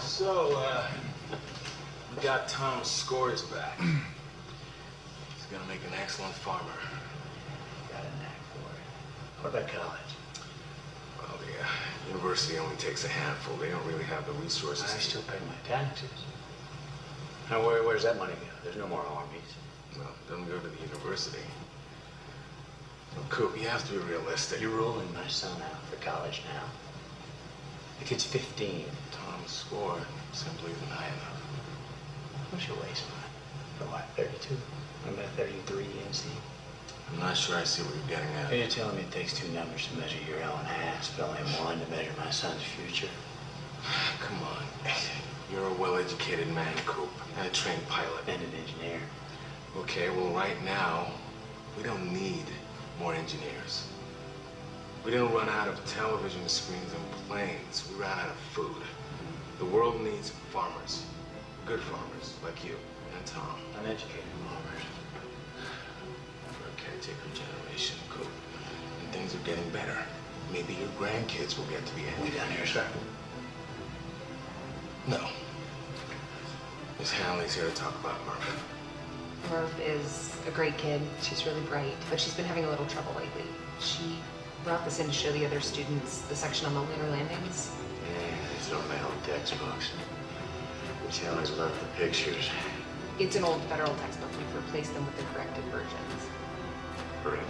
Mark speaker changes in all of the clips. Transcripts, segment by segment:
Speaker 1: So, we got Tom's scores back. He's gonna make an excellent farmer.
Speaker 2: Got a knack for it. What about college?
Speaker 1: Well, the university only takes a handful. They don't really have the resources.
Speaker 2: I still pay my taxes. Now, where's that money go? There's no more armies.
Speaker 1: Well, it doesn't go to the university. Well, Coop, you have to be realistic.
Speaker 2: You're ruling my son out for college now. The kid's 15.
Speaker 1: Tom's score simply isn't high enough.
Speaker 2: What's your waist, man? For what, 32? I'm at 33 NC.
Speaker 1: I'm not sure I see what you're getting at.
Speaker 2: You're telling me it takes two numbers to measure your own ass, but only one to measure my son's future?
Speaker 1: Come on. You're a well-educated man, Coop, and a trained pilot.
Speaker 2: And an engineer.
Speaker 1: Okay, well, right now, we don't need more engineers. We didn't run out of television screens and planes. We ran out of food. The world needs farmers. Good farmers, like you and Tom.
Speaker 2: Uneducated farmers.
Speaker 1: For a caretaker generation, Coop. And things are getting better. Maybe your grandkids will get to be
Speaker 2: We down here, sir?
Speaker 1: No. Miss Hanley's here to talk about Murphy.
Speaker 3: Murph is a great kid. She's really bright, but she's been having a little trouble lately. She brought this in to show the other students the section on the lunar landings.
Speaker 2: Yeah, these are my old textbooks. She always loved the pictures.
Speaker 3: It's an old federal textbook. We've replaced them with the corrected versions.
Speaker 2: Correct.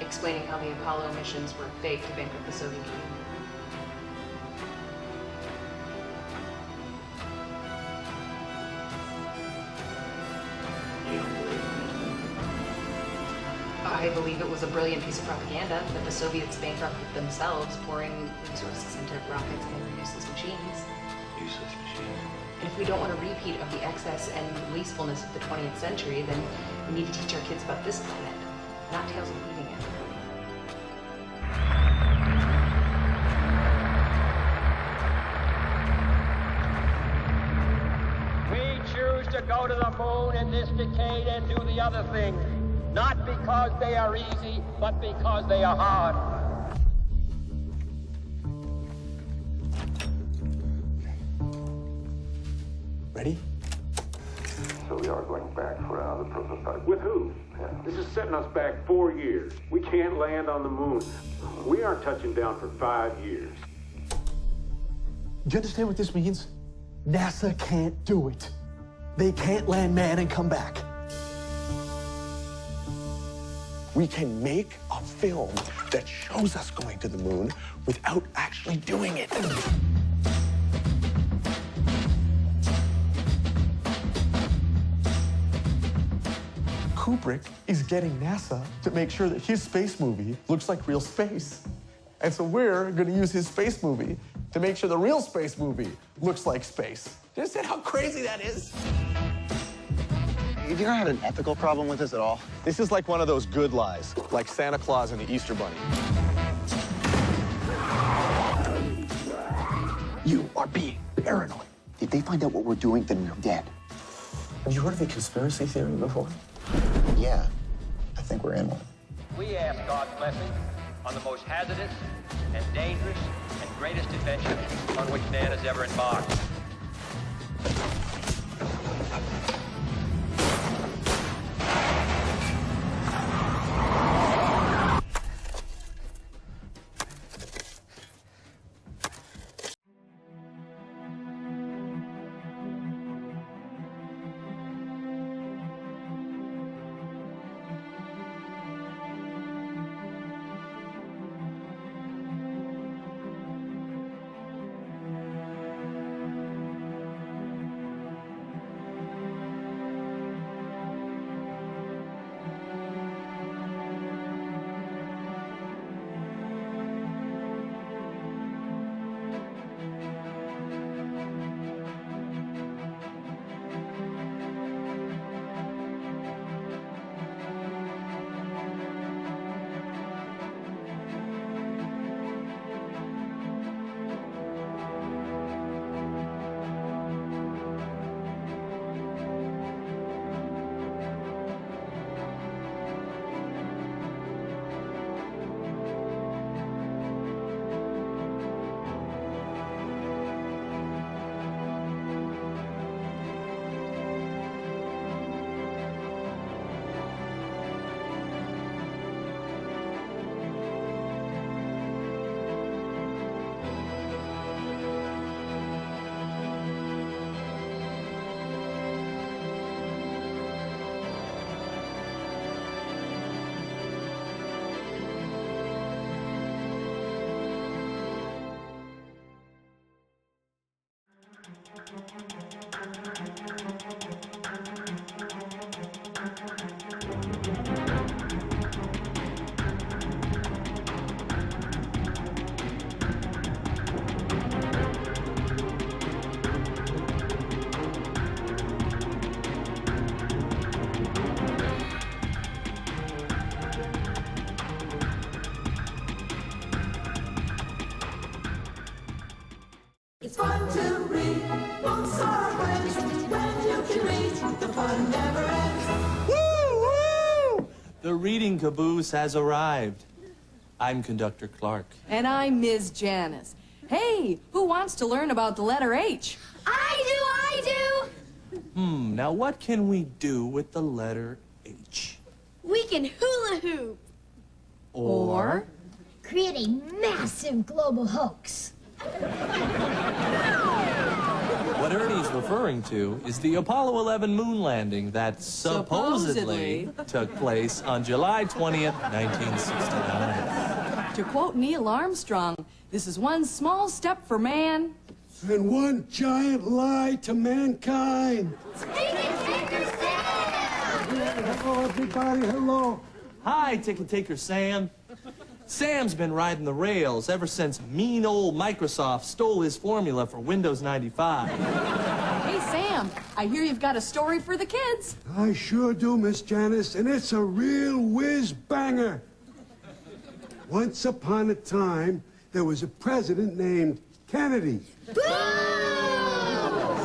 Speaker 3: Explaining how the Apollo missions were fake to bankrupt the Soviet Union.
Speaker 2: You don't believe me?
Speaker 3: I believe it was a brilliant piece of propaganda that the Soviets bankrupted themselves, pouring resources into rockets and useless machines.
Speaker 2: Useless machines.
Speaker 3: And if we don't want a repeat of the excess and wastefulness of the 20th century, then we need to teach our kids about this planet, not tales of leaving it.
Speaker 4: We choose to go to the moon in this decade and do the other things, not because they are easy, but because they are hard.
Speaker 5: Ready?
Speaker 6: So we are going back for another prototype.
Speaker 7: With who?
Speaker 6: Yeah.
Speaker 7: This is setting us back 4 years. We can't land on the moon. We aren't touching down for 5 years.
Speaker 5: Do you understand what this means? NASA can't do it. They can't land man and come back. We can make a film that shows us going to the moon without actually doing it. Kubrick is getting NASA to make sure that his space movie looks like real space. And so we're going to use his space movie to make sure the real space movie looks like space. Do you understand how crazy that is?
Speaker 8: Have you ever had an ethical problem with this at all?
Speaker 5: This is like one of those good lies, like Santa Claus and the Easter Bunny. You are being paranoid.
Speaker 8: If they find out what we're doing, then we're dead.
Speaker 5: Have you heard of the conspiracy theory before?
Speaker 8: Yeah, I think we're in one.
Speaker 4: We ask God's blessing on the most hazardous and dangerous and greatest adventure on which man has ever embarked.
Speaker 9: It's fun to read books or friends. When you can read, the fun never ends.
Speaker 10: Woo! Woo! The reading caboose has arrived. I'm Conductor Clark.
Speaker 11: And I'm Ms. Janice. Hey, who wants to learn about the letter H?
Speaker 12: I do!
Speaker 10: Now what can we do with the letter H?
Speaker 12: We can hula hoop.
Speaker 10: Or?
Speaker 12: Create a massive global hoax.
Speaker 10: What Ernie's referring to is the Apollo 11 moon landing that supposedly took place on July 20th, 1969.
Speaker 11: To quote Neil Armstrong, this is one small step for man.
Speaker 13: And one giant lie to mankind. Hello, everybody. Hello.
Speaker 10: Hi, Ticket Taker Sam. Sam's been riding the rails ever since mean old Microsoft stole his formula for Windows 95.
Speaker 11: Hey, Sam, I hear you've got a story for the kids.
Speaker 13: I sure do, Miss Janice, and it's a real whiz-banger. Once upon a time, there was a president named Kennedy.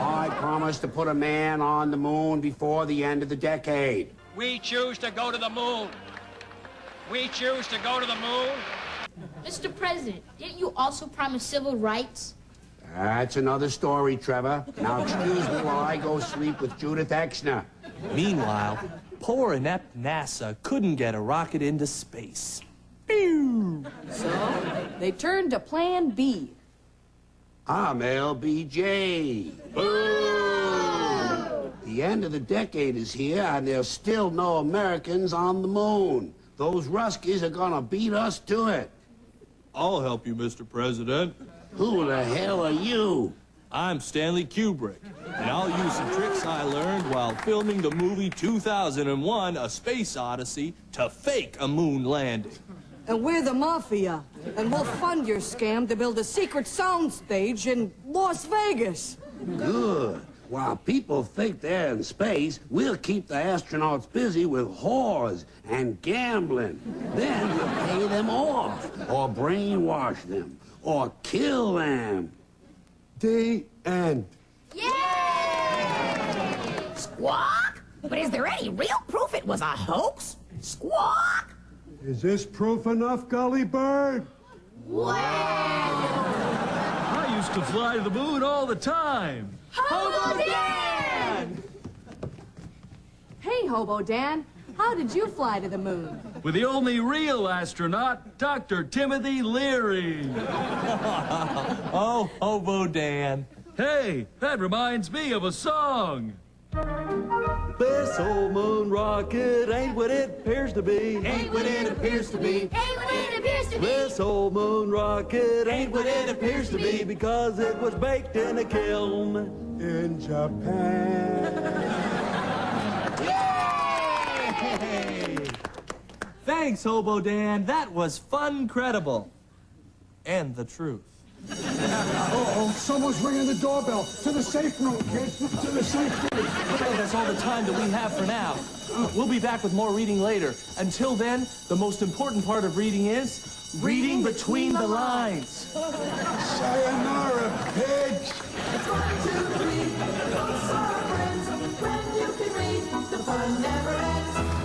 Speaker 14: I promised to put a man on the moon before the end of the decade.
Speaker 4: We choose to go to the moon. We choose to go to the moon.
Speaker 12: Mr. President, didn't you also promise civil rights?
Speaker 14: That's another story, Trevor. Now excuse me while I go sleep with Judith Exner.
Speaker 10: Meanwhile, poor inept NASA couldn't get a rocket into space. Pew!
Speaker 11: So, they turned to Plan B.
Speaker 14: I'm LBJ. Boo! The end of the decade is here, and there's still no Americans on the moon. Those Ruskies are gonna beat us to it.
Speaker 10: I'll help you, Mr. President.
Speaker 14: Who the hell are you?
Speaker 10: I'm Stanley Kubrick, and I'll use some tricks I learned while filming the movie 2001, A Space Odyssey, to fake a moon landing.
Speaker 11: And we're the Mafia, and we'll fund your scam to build a secret soundstage in Las Vegas.
Speaker 14: Good. While people think they're in space, we'll keep the astronauts busy with whores and gambling. Then we'll pay them off, or brainwash them, or kill them.
Speaker 13: The end.
Speaker 15: Yay! Squawk? But is there any real proof it was a hoax? Squawk!
Speaker 13: Is this proof enough, Gully Bird?
Speaker 15: Wow!
Speaker 16: I used to fly to the moon all the time.
Speaker 11: Hobo Dan! Hey, Hobo Dan, how did you fly to the moon?
Speaker 16: With the only real astronaut, Dr. Timothy Leary.
Speaker 10: Oh, Hobo Dan.
Speaker 16: Hey, that reminds me of a song.
Speaker 10: This old moon rocket ain't what it appears to be.
Speaker 9: Ain't what it appears to be.
Speaker 12: Ain't what it appears to be.
Speaker 10: This old moon rocket ain't what it appears to be because it was baked in a kiln
Speaker 13: in Japan.
Speaker 10: Yay! Thanks, Hobo Dan. That was fun credible. And the truth.
Speaker 13: Uh-oh, someone's ringing the doorbell. To the safe room, kids. To the safe room.
Speaker 10: Well, that's all the time that we have for now. We'll be back with more reading later. Until then, the most important part of reading is reading between the lines.
Speaker 13: Sayonara, pigs.
Speaker 9: It's fun to read books or friends. When you can read, the fun never ends.